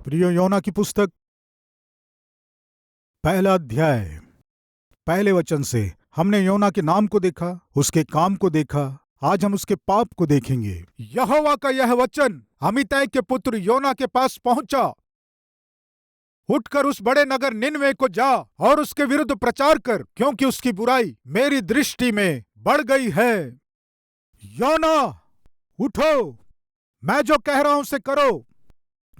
प्रियो, योना की पुस्तक पहला अध्याय पहले वचन से हमने योना के नाम को देखा, उसके काम को देखा। आज हम उसके पाप को देखेंगे। यहोवा का यह वचन अमित्तै के पुत्र योना के पास पहुंचा। उठकर उस बड़े नगर निनवे को जा और उसके विरुद्ध प्रचार कर, क्योंकि उसकी बुराई मेरी दृष्टि में बढ़ गई है। योना, उठो, मैं जो कह रहा हूं उसे करो।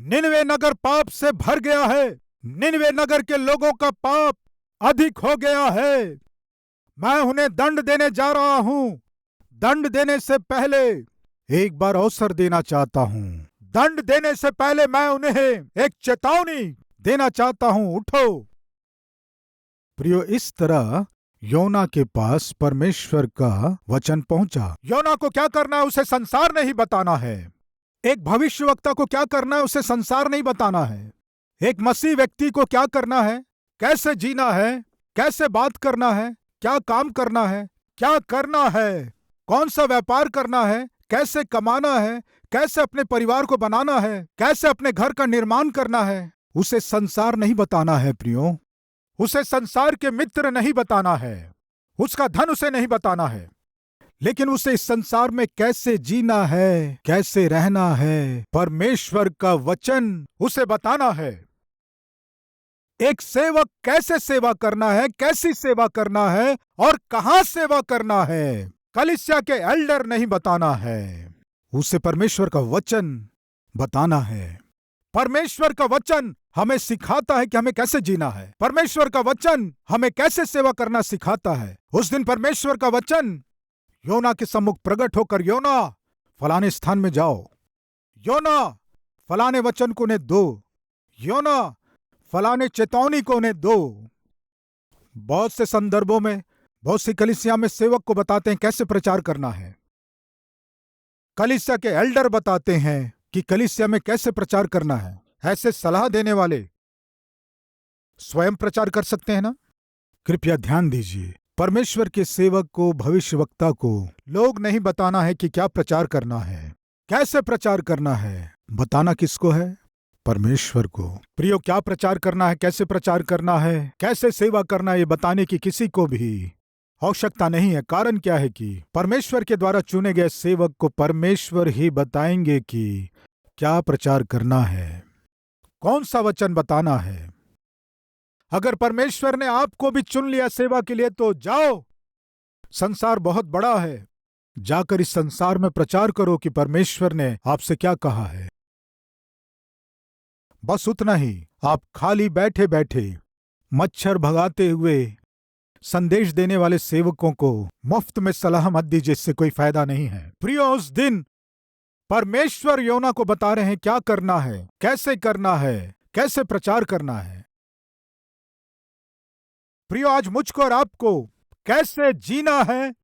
निनवे नगर पाप से भर गया है। निनवे नगर के लोगों का पाप अधिक हो गया है। मैं उन्हें दंड देने जा रहा हूं। दंड देने से पहले एक बार अवसर देना चाहता हूं। दंड देने से पहले मैं उन्हें एक चेतावनी देना चाहता हूं। उठो। प्रियो, इस तरह योना के पास परमेश्वर का वचन पहुंचा। योना को क्या करना है उसे संसार नहीं बताना है। एक भविष्यवक्ता को क्या करना है उसे संसार नहीं बताना है। एक मसीह व्यक्ति को क्या करना है, कैसे जीना है, कैसे बात करना है, क्या काम करना है, क्या करना है, कौन सा व्यापार करना है, कैसे कमाना है, कैसे अपने परिवार को बनाना है, कैसे अपने घर का निर्माण करना है, उसे संसार नहीं बताना है। प्रियो, उसे संसार के मित्र नहीं बताना है। उसका धन उसे नहीं बताना है। लेकिन उसे इस संसार में कैसे जीना है, कैसे रहना है, परमेश्वर का वचन उसे बताना है। एक सेवक कैसे सेवा करना है, कैसी सेवा करना है और कहां सेवा करना है, कलीसिया के एल्डर नहीं बताना है। उसे परमेश्वर का वचन बताना है। परमेश्वर का वचन हमें सिखाता है कि हमें कैसे जीना है। परमेश्वर का वचन हमें कैसे सेवा करना सिखाता है। उस दिन परमेश्वर का वचन योना के सम्मुख प्रकट होकर, योना, फलाने स्थान में जाओ। योना, फलाने वचन को उन्हें दो। योना, फलाने चेतावनी को उन्हें दो। बहुत से संदर्भों में बहुत सी कलीसिया में सेवक को बताते हैं कैसे प्रचार करना है। कलीसिया के एल्डर बताते हैं कि कलीसिया में कैसे प्रचार करना है। ऐसे सलाह देने वाले स्वयं प्रचार कर सकते हैं ना? कृपया ध्यान दीजिए, परमेश्वर के सेवक को, भविष्यवक्ता को लोग नहीं बताना है कि क्या प्रचार करना है, कैसे प्रचार करना है। बताना किसको है? परमेश्वर को। प्रियो, क्या प्रचार करना है, कैसे प्रचार करना है, कैसे सेवा करना है, ये बताने की किसी को भी आवश्यकता नहीं है। कारण क्या है कि परमेश्वर के द्वारा चुने गए सेवक को परमेश्वर ही बताएंगे कि क्या प्रचार करना है, कौन सा वचन बताना है। अगर परमेश्वर ने आपको भी चुन लिया सेवा के लिए तो जाओ। संसार बहुत बड़ा है। जाकर इस संसार में प्रचार करो कि परमेश्वर ने आपसे क्या कहा है। बस उतना ही। आप खाली बैठे बैठे मच्छर भगाते हुए संदेश देने वाले सेवकों को मुफ्त में सलाह मत दीजिए, इससे कोई फायदा नहीं है। प्रियो, उस दिन परमेश्वर योना को बता रहे हैं क्या करना है, कैसे करना है, कैसे प्रचार करना है। प्रियो, आज मुझको और आपको कैसे जीना है,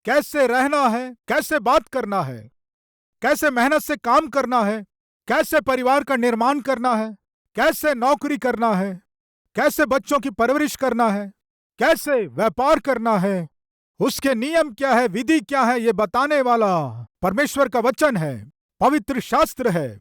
कैसे रहना है, कैसे बात करना है, कैसे मेहनत से काम करना है, कैसे परिवार का निर्माण करना है, कैसे नौकरी करना है, कैसे बच्चों की परवरिश करना है, कैसे व्यापार करना है, उसके नियम क्या है, विधि क्या है, ये बताने वाला परमेश्वर का वचन है, पवित्र शास्त्र है।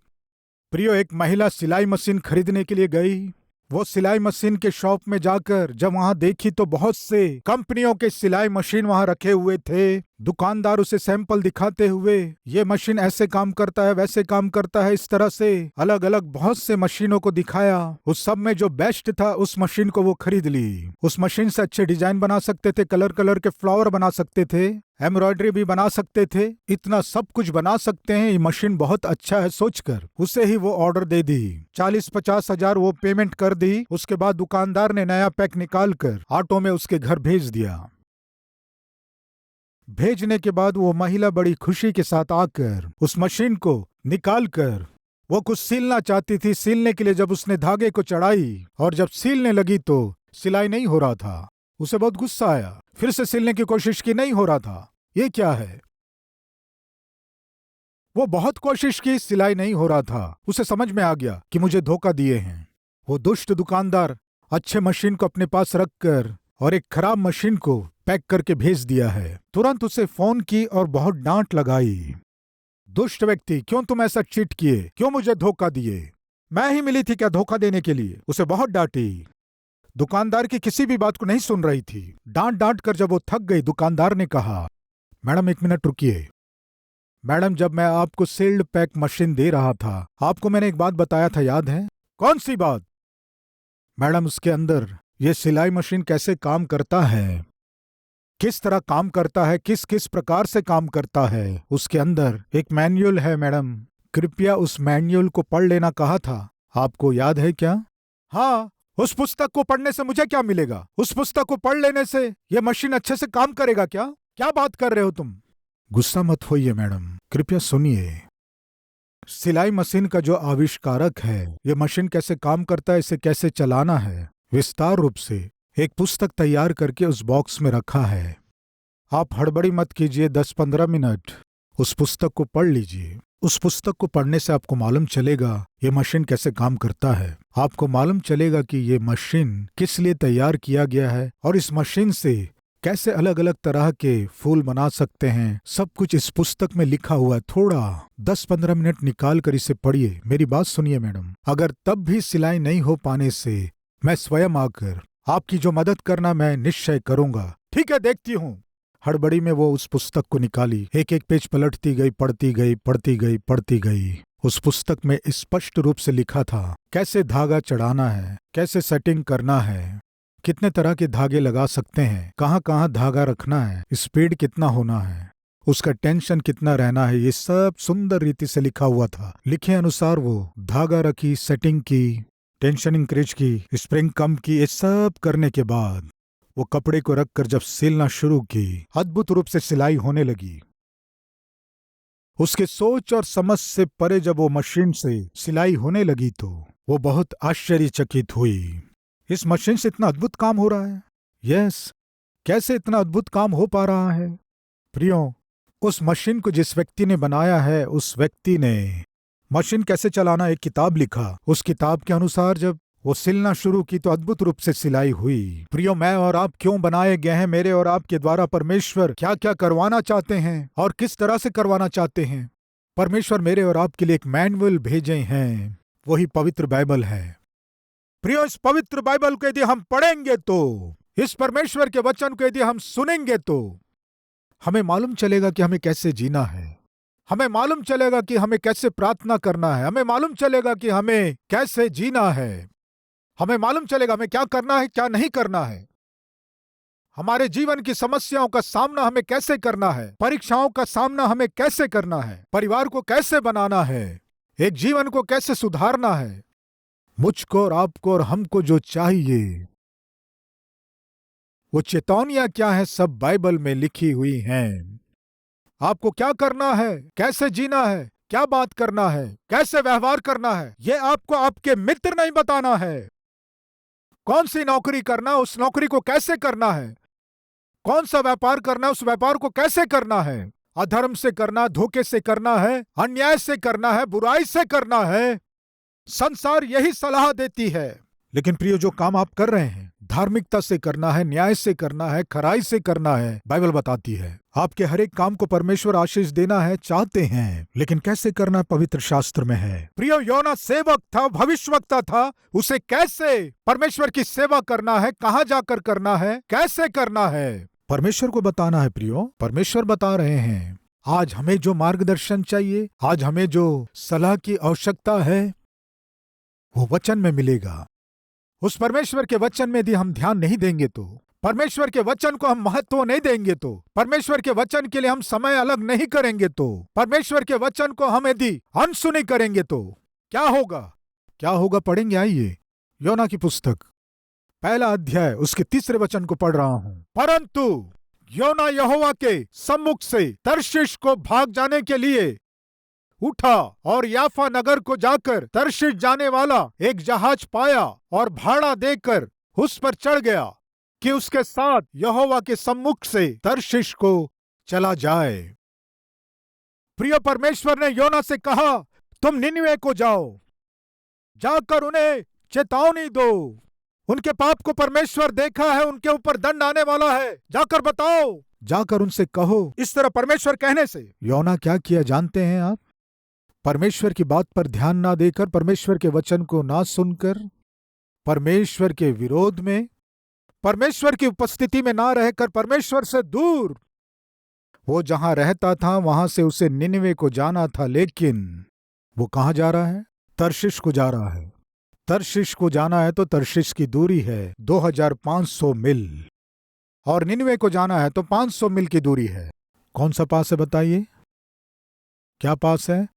प्रियो, एक महिला सिलाई मशीन खरीदने के लिए गई। वो सिलाई मशीन के शॉप में जाकर जब वहां देखी तो बहुत से कंपनियों के सिलाई मशीन वहां रखे हुए थे। दुकानदार उसे सैंपल दिखाते हुए, ये मशीन ऐसे काम करता है, वैसे काम करता है, इस तरह से अलग अलग बहुत से मशीनों को दिखाया। उस सब में जो बेस्ट था उस मशीन को वो खरीद ली। उस मशीन से अच्छे डिजाइन बना सकते थे, कलर कलर के फ्लावर बना सकते थे, एम्ब्रॉयडरी भी बना सकते थे। इतना सब कुछ बना सकते हैं, ये मशीन बहुत अच्छा है सोचकर उसे ही वो ऑर्डर दे दी। 40-50 हजार वो पेमेंट कर दी। उसके बाद दुकानदार ने नया पैक निकाल कर ऑटो में उसके घर भेज दिया। भेजने के बाद वो महिला बड़ी खुशी के साथ आकर उस मशीन को निकाल कर वो कुछ सिलना चाहती थी। सिलने के लिए जब उसने धागे को चढ़ाई और जब सिलने लगी तो सिलाई नहीं हो रहा था। उसे बहुत गुस्सा आया। फिर से सिलने की कोशिश की, नहीं हो रहा था। ये क्या है? वो बहुत कोशिश की, सिलाई नहीं हो रहा था। उसे समझ में आ गया कि मुझे धोखा दिए हैं। वो दुष्ट दुकानदार अच्छे मशीन को अपने पास रखकर और एक खराब मशीन को पैक करके भेज दिया है। तुरंत उसे फोन की और बहुत डांट लगाई। दुष्ट व्यक्ति, क्यों तुम ऐसा चीट किए, क्यों मुझे धोखा दिए? मैं ही मिली थी क्या धोखा देने के लिए? उसे बहुत डांटी। दुकानदार की किसी भी बात को नहीं सुन रही थी। डांट डांट कर जब वो थक गई, दुकानदार ने कहा, मैडम 1 मिनट रुकिए। मैडम, जब मैं आपको सील्ड पैक मशीन दे रहा था, आपको मैंने एक बात बताया था, याद है? कौन सी बात? मैडम, उसके अंदर ये सिलाई मशीन कैसे काम करता है, किस तरह काम करता है, किस किस प्रकार से काम करता है, उसके अंदर एक मैन्युअल है मैडम। कृपया उस मैन्युअल को पढ़ लेना कहा था, आपको याद है क्या? हाँ। उस पुस्तक को पढ़ने से मुझे क्या मिलेगा? उस पुस्तक को पढ़ लेने से ये मशीन अच्छे से काम करेगा क्या? क्या बात कर रहे हो तुम? गुस्सा मत होइए मैडम, कृपया सुनिए। सिलाई मशीन का जो आविष्कारक है, ये मशीन कैसे काम करता है, इसे कैसे चलाना है, विस्तार रूप से एक पुस्तक तैयार करके उस बॉक्स में रखा है। आप हड़बड़ी मत कीजिए, 10-15 मिनट उस पुस्तक को पढ़ लीजिए। उस पुस्तक को पढ़ने से आपको मालूम चलेगा ये मशीन कैसे काम करता है। आपको मालूम चलेगा कि ये मशीन किस लिए तैयार किया गया है और इस मशीन से कैसे अलग अलग तरह के फूल बना सकते हैं। सब कुछ इस पुस्तक में लिखा हुआ है। थोड़ा 10-15 मिनट निकाल कर इसे पढ़िए। मेरी बात सुनिए मैडम, अगर तब भी सिलाई नहीं हो पाने से मैं स्वयं आकर आपकी जो मदद करना मैं निश्चय करूंगा। ठीक है, देखती हूँ। हड़बड़ी में वो उस पुस्तक को निकाली, एक एक पेज पलटती गई, पढ़ती गई, पढ़ती गई, पढ़ती गई। उस पुस्तक में स्पष्ट रूप से लिखा था कैसे धागा चढ़ाना है, कैसे सेटिंग करना है, कितने तरह के धागे लगा सकते हैं, कहाँ कहाँ धागा रखना है, स्पीड कितना होना है, उसका टेंशन कितना रहना है। ये सब सुंदर रीति से लिखा हुआ था। लिखे अनुसार वो धागा रखी, सेटिंग की, टेंशन इंक्रीज की, स्प्रिंग कम की। ये सब करने के बाद वो कपड़े को रखकर जब सिलना शुरू की, अद्भुत रूप से सिलाई होने लगी। उसके सोच और समझ से परे जब वो मशीन से सिलाई होने लगी तो वो बहुत आश्चर्यचकित हुई। इस मशीन से इतना अद्भुत काम हो रहा है। यस, कैसे इतना अद्भुत काम हो पा रहा है? प्रियो, उस मशीन को जिस व्यक्ति ने बनाया है, उस व्यक्ति ने मशीन कैसे चलाना एक किताब लिखा। उस किताब के अनुसार जब वो सिलना शुरू की तो अद्भुत रूप से सिलाई हुई। प्रियो, मैं और आप क्यों बनाए गए हैं? मेरे और आपके द्वारा परमेश्वर क्या क्या करवाना चाहते हैं और किस तरह से करवाना चाहते हैं। परमेश्वर मेरे और आपके लिए एक मैनुअल भेजे हैं, वही पवित्र बाइबल है। प्रियो, इस पवित्र बाइबल को यदि हम पढ़ेंगे तो, इस परमेश्वर के वचन को यदि हम सुनेंगे तो हमें मालूम चलेगा कि हमें कैसे जीना है। हमें मालूम चलेगा कि हमें कैसे प्रार्थना करना है। हमें मालूम चलेगा कि हमें कैसे जीना है। हमें मालूम चलेगा हमें क्या करना है, क्या नहीं करना है। हमारे जीवन की समस्याओं का सामना हमें कैसे करना है, परीक्षाओं का सामना हमें कैसे करना है, परिवार को कैसे बनाना है, एक जीवन को कैसे सुधारना है। मुझको और आपको और हमको जो चाहिए वो चेतावनियां क्या है, सब बाइबल में लिखी हुई हैं। आपको क्या करना है, कैसे जीना है, क्या बात करना है, कैसे व्यवहार करना है, ये आपको आपके मित्र नहीं बताना है। कौन सी नौकरी करना, उस नौकरी को कैसे करना है। कौन सा व्यापार करना, उस व्यापार को कैसे करना है। अधर्म से करना, धोखे से करना है, अन्याय से करना है, बुराई से करना है। संसार यही सलाह देती है। लेकिन प्रियो, जो काम आप कर रहे हैं, धार्मिकता से करना है, न्याय से करना है, खराई से करना है, बाइबल बताती है। आपके हर एक काम को परमेश्वर आशीष देना है, चाहते हैं, लेकिन कैसे करना पवित्र शास्त्र में है। प्रियो, योना सेवक था, भविष्यवक्ता था। उसे कैसे परमेश्वर की सेवा करना है, कहां जाकर करना है, कैसे करना है, परमेश्वर को बताना है। प्रियो, परमेश्वर बता रहे हैं। आज हमें जो मार्गदर्शन चाहिए, आज हमें जो सलाह की आवश्यकता है, वो वचन में मिलेगा। उस परमेश्वर के वचन में यदि हम ध्यान नहीं देंगे तो, परमेश्वर के वचन को हम महत्व नहीं देंगे तो, परमेश्वर के वचन के लिए हम समय अलग नहीं करेंगे तो, परमेश्वर के वचन को हम यदि अनसुनी करेंगे तो क्या होगा? क्या होगा पढ़ेंगे। आइए, योना की पुस्तक 1 अध्याय उसके 3 वचन को पढ़ रहा हूं। परंतु योना यहोवा के सम्मुख से तर्शीश को भाग जाने के लिए उठा और याफा नगर को जाकर तर्शीश जाने वाला एक जहाज पाया और भाड़ा देकर उस पर चढ़ गया कि उसके साथ यहोवा के सम्मुख से तर्शीश को चला जाए। प्रिय, परमेश्वर ने योना से कहा, तुम निनवे को जाओ, जाकर उन्हें चेतावनी दो। उनके पाप को परमेश्वर देखा है, उनके ऊपर दंड आने वाला है, जाकर बताओ, जाकर उनसे कहो। इस तरह परमेश्वर कहने से योना क्या किया जानते हैं आप? परमेश्वर की बात पर ध्यान ना देकर, परमेश्वर के वचन को ना सुनकर, परमेश्वर के विरोध में, परमेश्वर की उपस्थिति में ना रहकर, परमेश्वर से दूर, वो जहां रहता था वहां से उसे निनवे को जाना था, लेकिन वो कहां जा रहा है? तर्शिश को जा रहा है। तर्शिश को जाना है तो तर्शिश की दूरी है 2500 मील, और निनवे को जाना है तो 500 मील की दूरी है। कौन सा पास है बताइए? क्या पास है?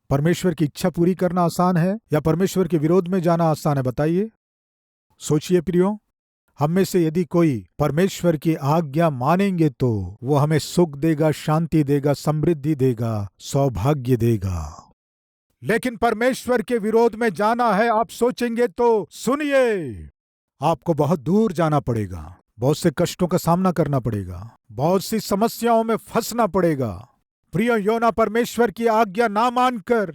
परमेश्वर की इच्छा पूरी करना आसान है या परमेश्वर के विरोध में जाना आसान है? बताइए, सोचिए प्रियो। हम में से यदि कोई परमेश्वर की आज्ञा मानेंगे तो वो हमें सुख देगा, शांति देगा, समृद्धि देगा, सौभाग्य देगा। लेकिन परमेश्वर के विरोध में जाना है, आप सोचेंगे तो सुनिए, आपको बहुत दूर जाना पड़ेगा, बहुत से कष्टों का सामना करना पड़ेगा, बहुत सी समस्याओं में फंसना पड़ेगा। प्रिय, योना परमेश्वर की आज्ञा ना मानकर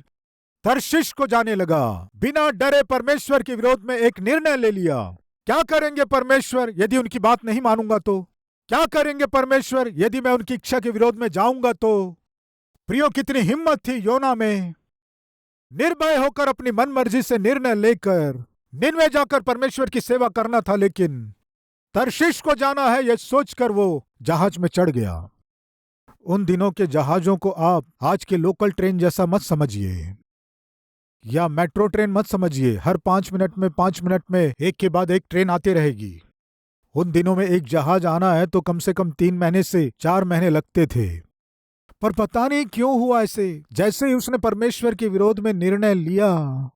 तर्शिश को जाने लगा। बिना डरे परमेश्वर के विरोध में एक निर्णय ले लिया। क्या करेंगे परमेश्वर यदि उनकी बात नहीं मानूंगा तो? क्या करेंगे परमेश्वर यदि मैं उनकी इच्छा के विरोध में जाऊंगा तो? प्रियो, कितनी हिम्मत थी योना में, निर्भय होकर अपनी मनमर्जी से निर्णय लेकर निनवे जाकर परमेश्वर की सेवा करना था, लेकिन तर्शिश को जाना है यह सोचकर वो जहाज में चढ़ गया। उन दिनों के जहाजों को आप आज के लोकल ट्रेन जैसा मत समझिए या मेट्रो ट्रेन मत समझिए। हर 5 मिनट में एक के बाद एक ट्रेन आती रहेगी। उन दिनों में एक जहाज आना है तो कम से कम 3 महीने से 4 महीने लगते थे। पर पता नहीं क्यों हुआ ऐसे। जैसे ही उसने परमेश्वर के विरोध में निर्णय लिया,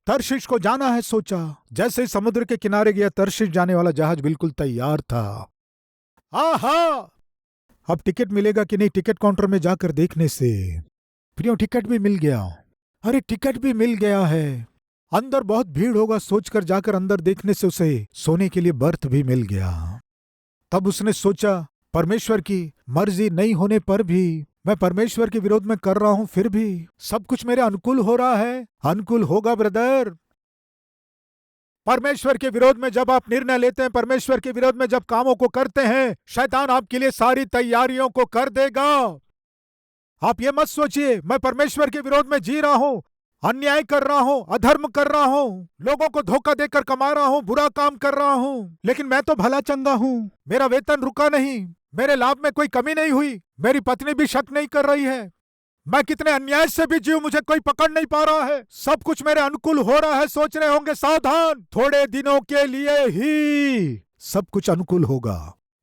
तर्शिश को जाना है सोचा, जैसे ही समुद्र के किनारे गया, तर्शिश जाने वाला जहाज बिल्कुल तैयार था। आहा, अब टिकट मिलेगा कि नहीं? टिकट काउंटर में जाकर देखने से प्रियो टिकट भी मिल गया। अरे टिकट भी मिल गया है। अंदर बहुत भीड़ होगा सोचकर जाकर अंदर देखने से उसे सोने के लिए बर्थ भी मिल गया। तब उसने सोचा, परमेश्वर की मर्जी नहीं होने पर भी मैं परमेश्वर के विरोध में कर रहा हूं, फिर भी सब कुछ मेरे अनुकूल हो रहा है। अनुकूल होगा ब्रदर। परमेश्वर के विरोध में जब आप निर्णय लेते हैं, परमेश्वर के विरोध में जब कामों को करते हैं, शैतान आपके लिए सारी तैयारियों को कर देगा। आप ये मत सोचिए मैं परमेश्वर के विरोध में जी रहा हूं, अन्याय कर रहा हूं, अधर्म कर रहा हूं, लोगों को धोखा देकर कमा रहा हूं, बुरा काम कर रहा हूं, लेकिन मैं तो भला चंगा हूं, मेरा वेतन रुका नहीं, मेरे लाभ में कोई कमी नहीं हुई, मेरी पत्नी भी शक नहीं कर रही है, मैं कितने अन्याय से भी जीव, मुझे कोई पकड़ नहीं पा रहा है, सब कुछ मेरे अनुकूल हो रहा है। सोच रहे होंगे सावधान, थोड़े दिनों के लिए ही सब कुछ अनुकूल होगा,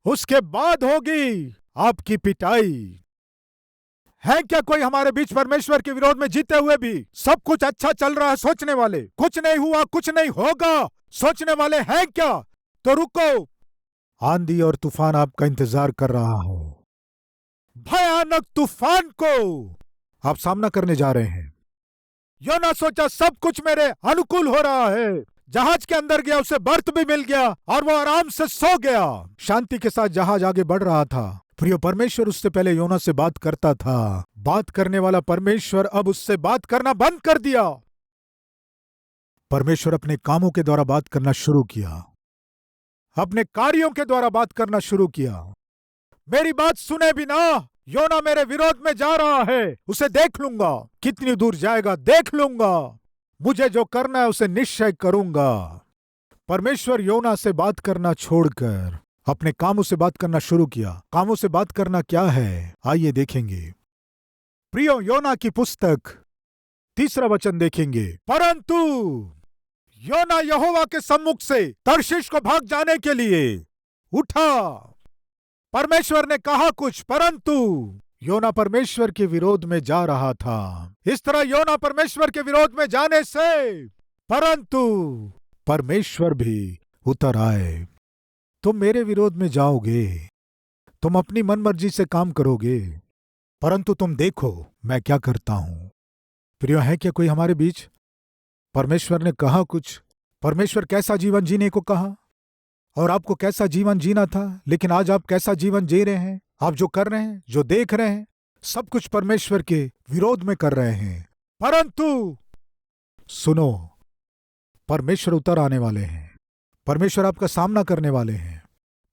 उसके बाद होगी आपकी पिटाई। है क्या कोई हमारे बीच परमेश्वर के विरोध में जीते हुए भी सब कुछ अच्छा चल रहा है सोचने वाले? कुछ नहीं हुआ, कुछ नहीं होगा सोचने वाले हैं क्या? तो रुको, आंधी और तूफान आपका इंतजार कर रहा है। भयानक तूफान को आप सामना करने जा रहे हैं। योना सोचा सब कुछ मेरे अनुकूल हो रहा है। जहाज के अंदर गया, उसे बर्थ भी मिल गया और वो आराम से सो गया। शांति के साथ जहाज आगे बढ़ रहा था। प्रिय, परमेश्वर उससे पहले योना से बात करता था। बात करने वाला परमेश्वर अब उससे बात करना बंद कर दिया। परमेश्वर अपने कामों के द्वारा बात करना शुरू किया, अपने कार्यों के द्वारा बात करना शुरू किया। मेरी बात सुने बिना योना मेरे विरोध में जा रहा है, उसे देख लूंगा, कितनी दूर जाएगा देख लूंगा, मुझे जो करना है उसे निश्चय करूंगा। परमेश्वर योना से बात करना छोड़कर अपने कामों से बात करना शुरू किया। कामों से बात करना क्या है, आइए देखेंगे। प्रियो, योना की पुस्तक 3 वचन देखेंगे। परंतु योना यहोवा के सम्मुख से तर्शीश को भाग जाने के लिए उठा। परमेश्वर ने कहा कुछ, परंतु योना परमेश्वर के विरोध में जा रहा था। इस तरह योना परमेश्वर के विरोध में जाने से परंतु परमेश्वर भी उतर आए। तुम मेरे विरोध में जाओगे, तुम अपनी मनमर्जी से काम करोगे, परंतु तुम देखो मैं क्या करता हूं। प्रिय, है क्या कोई हमारे बीच? परमेश्वर ने कहा कुछ, परमेश्वर कैसा जीवन जीने को कहा और आपको कैसा जीवन जीना था, लेकिन आज आप कैसा जीवन जी रहे हैं? आप जो कर रहे हैं, जो देख रहे हैं, सब कुछ परमेश्वर के विरोध में कर रहे हैं। परंतु सुनो, परमेश्वर उतर आने वाले हैं, परमेश्वर आपका सामना करने वाले हैं।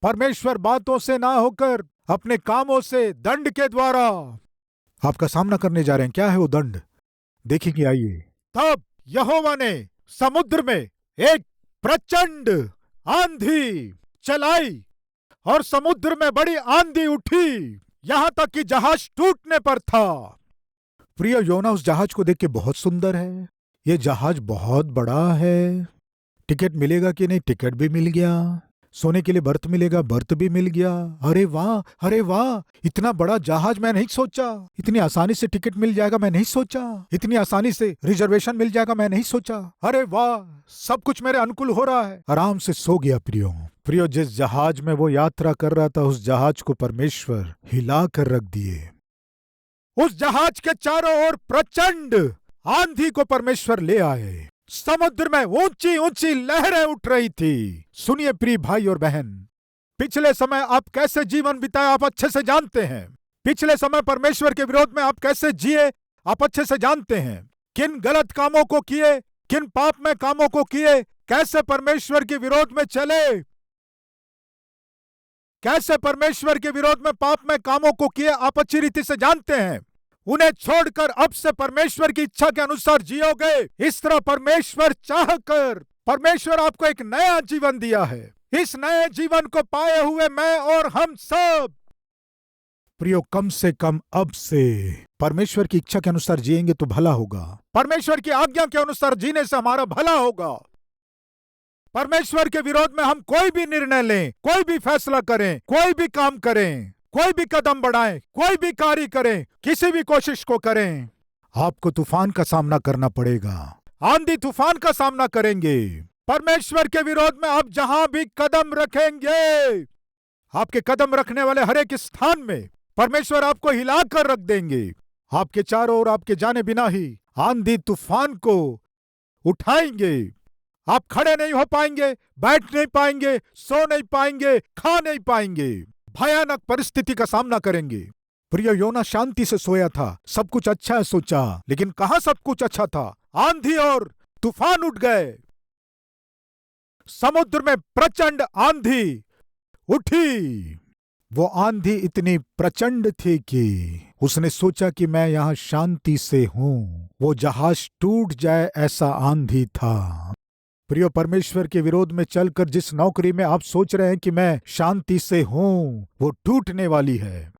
परमेश्वर बातों से ना होकर अपने कामों से, दंड के द्वारा आपका सामना करने जा रहे हैं। क्या है वो दंड? देखेंगे, आइए। तब यहोवा ने समुद्र में एक प्रचंड आंधी चलाई और समुद्र में बड़ी आंधी उठी, यहां तक कि जहाज टूटने पर था। प्रिय, योना उस जहाज को देख के बहुत सुंदर है, ये जहाज बहुत बड़ा है। टिकट मिलेगा कि नहीं? टिकट भी मिल गया। सोने के लिए बर्थ मिलेगा? बर्थ भी मिल गया। अरे वाह, अरे वाह, इतना बड़ा जहाज मैं नहीं सोचा। इतनी आसानी से टिकट मिल जाएगा मैं नहीं सोचा। इतनी आसानी से रिजर्वेशन मिल जाएगा मैं नहीं सोचा। अरे वाह, सब कुछ मेरे अनुकूल हो रहा है। आराम से सो गया। प्रियो, जिस जहाज में वो यात्रा कर रहा था, उस जहाज को परमेश्वर हिला कर रख दिए। उस जहाज के चारों ओर प्रचंड आंधी को परमेश्वर ले आए। समुद्र में ऊंची ऊंची लहरें उठ रही थी। सुनिए प्रिय भाई और बहन, पिछले समय आप कैसे जीवन बिताए आप अच्छे से जानते हैं। पिछले समय परमेश्वर के विरोध में आप कैसे जिए आप अच्छे से जानते हैं। किन गलत कामों को किए, किन पाप में कामों को किए, कैसे परमेश्वर के विरोध में चले, कैसे परमेश्वर के विरोध में पाप में कामों को किए आप अच्छी रीति से जानते हैं। उन्हें छोड़कर अब से परमेश्वर की इच्छा के अनुसार जियोगे। इस तरह परमेश्वर चाहकर परमेश्वर आपको एक नया जीवन दिया है। इस नए जीवन को पाए हुए मैं और हम सब प्रियो, कम से कम अब से परमेश्वर की इच्छा के अनुसार जिएंगे तो भला होगा। परमेश्वर की आज्ञा के अनुसार जीने से हमारा भला होगा। परमेश्वर के विरोध में हम कोई भी निर्णय लें, कोई भी फैसला करें, कोई भी काम करें, कोई भी कदम बढ़ाएं, कोई भी कार्य करें, किसी भी कोशिश को करें, आपको तूफान का सामना करना पड़ेगा। आंधी तूफान का सामना करेंगे। परमेश्वर के विरोध में आप जहां भी कदम रखेंगे, आपके कदम रखने वाले हर एक स्थान में परमेश्वर आपको हिलाकर रख देंगे। आपके चारों ओर आपके जाने बिना ही आंधी तूफान को उठाएंगे। आप खड़े नहीं हो पाएंगे, बैठ नहीं पाएंगे, सो नहीं पाएंगे, खा नहीं पाएंगे, भयानक परिस्थिति का सामना करेंगे। प्रिय, योना शांति से सोया था, सब कुछ अच्छा है सोचा, लेकिन कहां सब कुछ अच्छा था। आंधी और तूफान उठ गए। समुद्र में प्रचंड आंधी उठी। वो आंधी इतनी प्रचंड थी कि उसने सोचा कि मैं यहां शांति से हूं। वो जहाज टूट जाए ऐसा आंधी था। प्रियो, परमेश्वर के विरोध में चलकर जिस नौकरी में आप सोच रहे हैं कि मैं शांति से हूं, वो टूटने वाली है।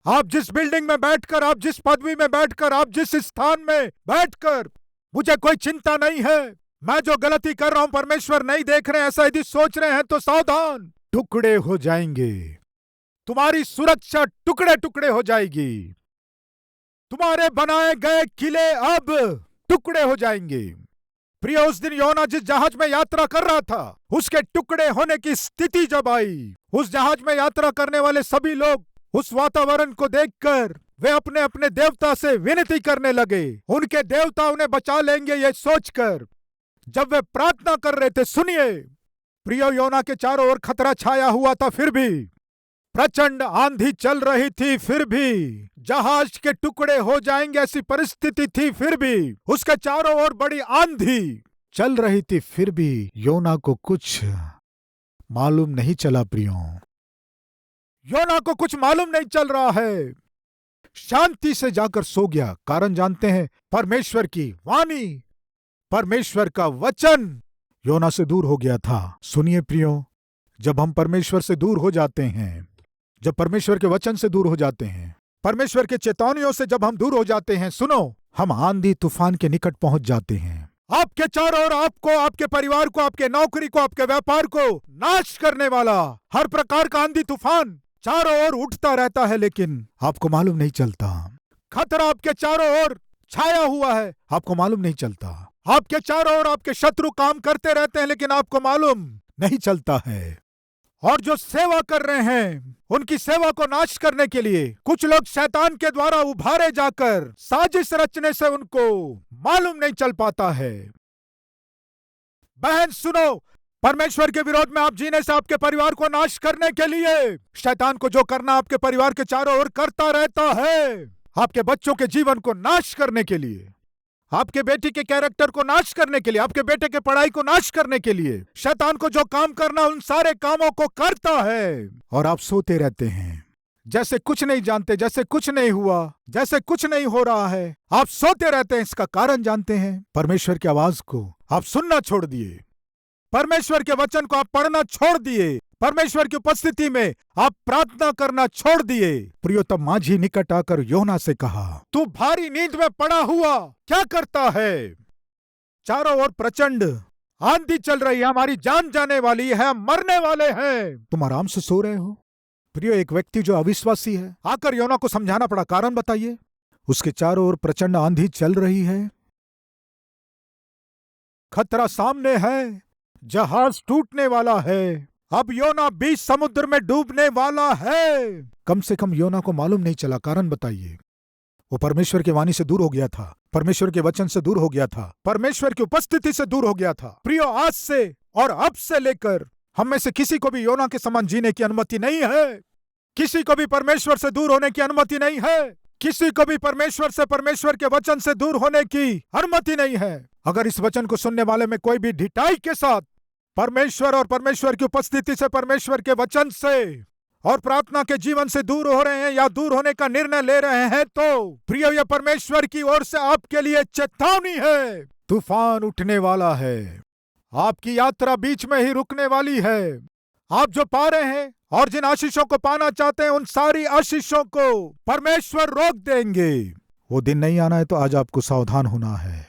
आप जिस बिल्डिंग में बैठकर, आप जिस पदवी में बैठकर, आप जिस स्थान में बैठकर मुझे कोई चिंता नहीं है, मैं जो गलती कर रहा हूं परमेश्वर नहीं देख रहे हैं, ऐसा यदि सोच रहे हैं तो सावधान, टुकड़े हो जाएंगे। तुम्हारी सुरक्षा टुकड़े टुकड़े हो जाएगी। तुम्हारे बनाए गए किले अब टुकड़े हो जाएंगे। प्रिय, उस दिन योना जिस जहाज में यात्रा कर रहा था, उसके टुकड़े होने की स्थिति जब आई, उस जहाज में यात्रा करने वाले सभी लोग उस वातावरण को देखकर वे अपने अपने देवता से विनती करने लगे। उनके देवता उन्हें बचा लेंगे ये सोचकर जब वे प्रार्थना कर रहे थे। सुनिए प्रिय, योना के चारों ओर खतरा छाया हुआ था, फिर भी प्रचंड आंधी चल रही थी, फिर भी जहाज के टुकड़े हो जाएंगे ऐसी परिस्थिति थी, फिर भी उसके चारों ओर बड़ी आंधी चल रही थी, फिर भी योना को कुछ मालूम नहीं चला। प्रियो, योना को कुछ मालूम नहीं चल रहा है। शांति से जाकर सो गया। कारण जानते हैं, परमेश्वर की वाणी, परमेश्वर का वचन योना से दूर हो गया था। सुनिए प्रियो, जब हम परमेश्वर से दूर हो जाते हैं, जब परमेश्वर के वचन से दूर हो जाते हैं, परमेश्वर के चेतावनियों से जब हम दूर हो जाते हैं, सुनो, हम आंधी तूफान के निकट पहुंच जाते हैं। आपके चारों ओर आपको, आपके परिवार को, आपके नौकरी को, आपके व्यापार को नाश करने वाला हर प्रकार का आंधी तूफान चारों ओर उठता रहता है, लेकिन आपको मालूम नहीं चलता। खतरा आपके चारों ओर छाया हुआ है, आपको मालूम नहीं चलता। आपके चारों ओर आपके शत्रु काम करते रहते हैं, लेकिन आपको मालूम नहीं चलता है। और जो सेवा कर रहे हैं, उनकी सेवा को नाश करने के लिए कुछ लोग शैतान के द्वारा उभारे जाकर साजिश रचने से उनको मालूम नहीं चल पाता है। बहन सुनो, परमेश्वर के विरोध में आप जीने से आपके परिवार को नाश करने के लिए शैतान को जो करना आपके परिवार के चारों ओर करता रहता है। आपके बच्चों के जीवन को नाश करने के लिए, आपके बेटी के कैरेक्टर को नाश करने के लिए, आपके बेटे के पढ़ाई को नाश करने के लिए शैतान को जो काम करना उन सारे कामों को करता है। और आप सोते रहते हैं, जैसे कुछ नहीं जानते, जैसे कुछ नहीं हुआ, जैसे कुछ नहीं हो रहा है। आप सोते रहते हैं, इसका कारण जानते हैं। परमेश्वर की आवाज को आप सुनना छोड़ दिए, परमेश्वर के वचन को आप पढ़ना छोड़ दिए, परमेश्वर की उपस्थिति में आप प्रार्थना करना छोड़ दिए। प्रियोतम माझी निकट आकर योना से कहा, तू भारी नींद में पड़ा हुआ क्या करता है? चारों ओर प्रचंड आंधी चल रही है, हमारी जान जाने वाली है, हम मरने वाले हैं, तुम आराम से सो रहे हो। प्रियो, एक व्यक्ति जो अविश्वासी है आकर योना को समझाना पड़ा, कारण बताइए। उसके चारों ओर प्रचंड आंधी चल रही है, खतरा सामने है, जहाज टूटने वाला है, अब योना बीच समुद्र में डूबने वाला है। कम से कम योना को मालूम नहीं चला, कारण बताइए। वो परमेश्वर की वाणी से दूर हो गया था, परमेश्वर के वचन से दूर हो गया था, परमेश्वर की उपस्थिति से दूर हो गया था। प्रियो, आज से और अब से लेकर हम में से किसी को भी योना के समान जीने की अनुमति नहीं है। किसी को भी परमेश्वर से दूर होने की अनुमति नहीं है। किसी को भी परमेश्वर से, परमेश्वर के वचन से दूर होने की अनुमति नहीं है। अगर इस वचन को सुनने वाले में कोई भी ढिठाई के साथ परमेश्वर और परमेश्वर की उपस्थिति से, परमेश्वर के वचन से और प्रार्थना के जीवन से दूर हो रहे हैं या दूर होने का निर्णय ले रहे हैं, तो प्रिय, यह परमेश्वर की ओर से आपके लिए चेतावनी है। तूफान उठने वाला है, आपकी यात्रा बीच में ही रुकने वाली है। आप जो पा रहे हैं और जिन आशीषों को पाना चाहते हैं, उन सारी आशीषों को परमेश्वर रोक देंगे। वो दिन नहीं आना है तो आज आपको सावधान होना है।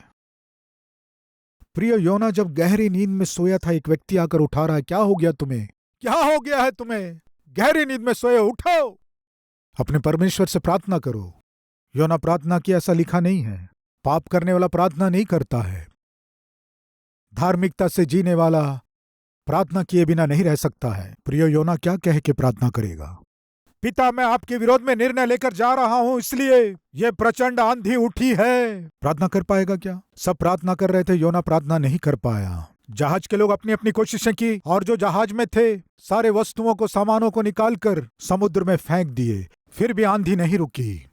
प्रिय, योना जब गहरी नींद में सोया था, एक व्यक्ति आकर उठा रहा है, क्या हो गया तुम्हें? क्या हो गया है तुम्हें? गहरी नींद में सोए, उठो, अपने परमेश्वर से प्रार्थना करो। योना प्रार्थना की, ऐसा लिखा नहीं है। पाप करने वाला प्रार्थना नहीं करता है। धार्मिकता से जीने वाला प्रार्थना किए बिना नहीं रह सकता है। प्रिय, योना क्या कह के प्रार्थना करेगा? पिता, मैं आपके विरोध में निर्णय लेकर जा रहा हूं, इसलिए ये प्रचंड आंधी उठी है। प्रार्थना कर पाएगा क्या? सब प्रार्थना कर रहे थे, योना प्रार्थना नहीं कर पाया। जहाज के लोग अपनी अपनी कोशिशें की और जो जहाज में थे सारे वस्तुओं को, सामानों को निकालकर समुद्र में फेंक दिए, फिर भी आंधी नहीं रुकी।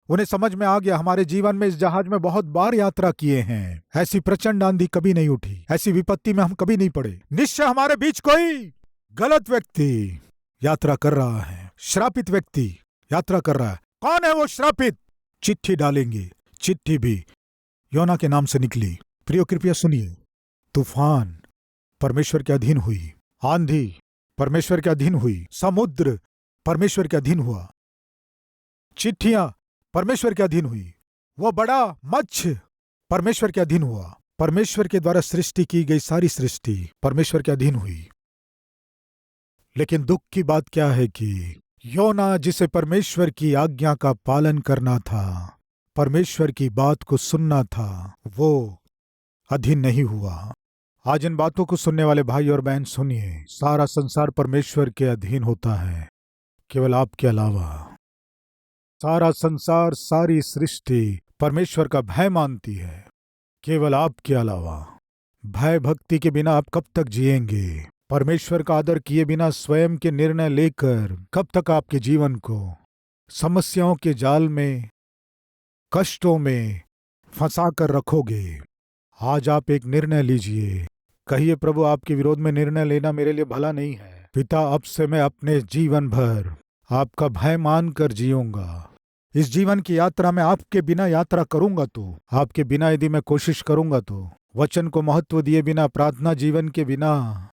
उन्हें समझ में आ गया, हमारे जीवन में इस जहाज में बहुत बार यात्रा किए हैं, ऐसी प्रचंड आंधी कभी नहीं उठी, ऐसी विपत्ति में हम कभी नहीं पड़े। निश्चय हमारे बीच कोई गलत व्यक्ति यात्रा कर रहा है, श्रापित व्यक्ति यात्रा कर रहा है। कौन है वो श्रापित? चिट्ठी डालेंगे। चिट्ठी भी योना के नाम से निकली। प्रियो, कृपया सुनिए। तूफान परमेश्वर के अधीन हुई, आंधी परमेश्वर के अधीन हुई, समुद्र परमेश्वर के अधीन हुआ, चिट्ठियां परमेश्वर के अधीन हुई, वो बड़ा मच्छ परमेश्वर के अधीन हुआ। परमेश्वर के द्वारा सृष्टि की गई सारी सृष्टि परमेश्वर के अधीन हुई। लेकिन दुख की बात क्या है कि योना, जिसे परमेश्वर की आज्ञा का पालन करना था, परमेश्वर की बात को सुनना था, वो अधीन नहीं हुआ। आज इन बातों को सुनने वाले भाई और बहन सुनिए, सारा संसार परमेश्वर के अधीन होता है, केवल आपके अलावा। सारा संसार, सारी सृष्टि परमेश्वर का भय मानती है, केवल आपके अलावा। भय भक्ति के बिना आप कब तक जिएंगे? परमेश्वर का आदर किए बिना स्वयं के निर्णय लेकर कब तक आपके जीवन को समस्याओं के जाल में, कष्टों में फंसा कर रखोगे? आज आप एक निर्णय लीजिए। कहिए, प्रभु, आपके विरोध में निर्णय लेना मेरे लिए भला नहीं है। पिता, अब से मैं अपने जीवन भर आपका भय मानकर जीऊंगा। इस जीवन की यात्रा में आपके बिना यात्रा करूंगा तो, आपके बिना यदि मैं कोशिश करूंगा तो, वचन को महत्व दिए बिना, प्रार्थना जीवन के बिना,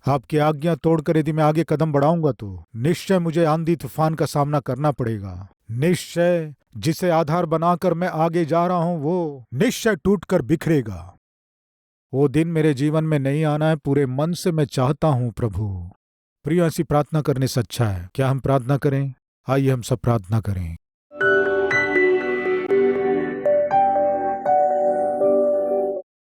आपकी आज्ञा तोड़कर यदि मैं आगे कदम बढ़ाऊंगा तो निश्चय मुझे आंधी तूफान का सामना करना पड़ेगा। निश्चय जिसे आधार बनाकर मैं आगे जा रहा हूं, वो निश्चय टूटकर बिखरेगा। वो दिन मेरे जीवन में नहीं आना है, पूरे मन से मैं चाहता हूं प्रभु। प्रिय, ऐसी प्रार्थना करने से अच्छा है। क्या हम प्रार्थना करें? आइए हम सब प्रार्थना करें।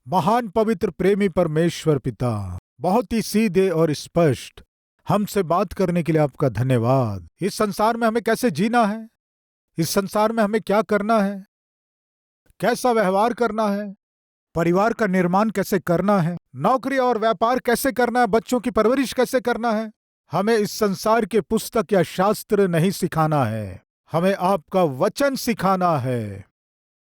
महान पवित्र प्रेमी परमेश्वर पिता, बहुत ही सीधे और स्पष्ट हमसे बात करने के लिए आपका धन्यवाद। इस संसार में हमें कैसे जीना है, इस संसार में हमें क्या करना है, कैसा व्यवहार करना है, परिवार का निर्माण कैसे करना है, नौकरी और व्यापार कैसे करना है, बच्चों की परवरिश कैसे करना है, हमें इस संसार के पुस्तक या शास्त्र नहीं सिखाना है, हमें आपका वचन सिखाना है।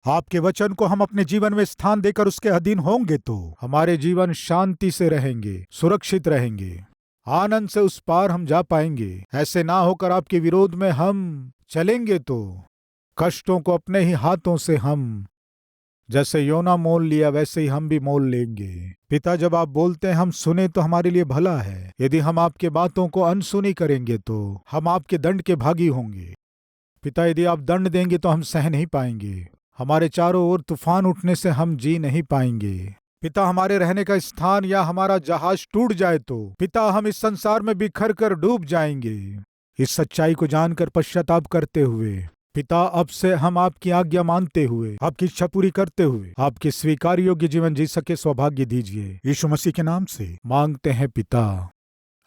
आपके वचन को हम अपने जीवन में स्थान देकर उसके अधीन होंगे तो हमारे जीवन शांति से रहेंगे, सुरक्षित रहेंगे। आनंद से उस पार हम जा पाएंगे। ऐसे ना होकर आपके विरोध में हम चलेंगे तो कष्टों को अपने ही हाथों से हम, जैसे योना मोल लिया वैसे ही हम भी मोल लेंगे। पिता, जब आप बोलते हैं हम सुने तो हमारे लिए भला है। यदि हम आपके बातों को अनसुनी करेंगे तो हम आपके दंड के भागी होंगे। पिता, यदि आप दंड देंगे तो हम सह नहीं पाएंगे। हमारे चारों ओर तूफान उठने से हम जी नहीं पाएंगे। पिता, हमारे रहने का स्थान या हमारा जहाज टूट जाए तो पिता हम इस संसार में बिखर कर डूब जाएंगे। इस सच्चाई को जानकर पश्चाताप करते हुए पिता, अब से हम आपकी आज्ञा मानते हुए, आपकी इच्छा पूरी करते हुए आपके स्वीकार योग्य जीवन जी सके सौभाग्य दीजिए। यीशु मसीह के नाम से मांगते हैं पिता,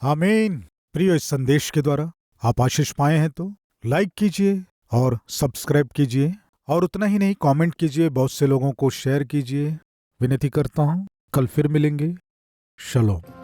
आमीन। प्रिय, इस संदेश के द्वारा आप आशीष पाए हैं तो लाइक कीजिए और सब्सक्राइब कीजिए, और उतना ही नहीं, कमेंट कीजिए, बहुत से लोगों को शेयर कीजिए। विनती करता हूँ, कल फिर मिलेंगे। शलोम।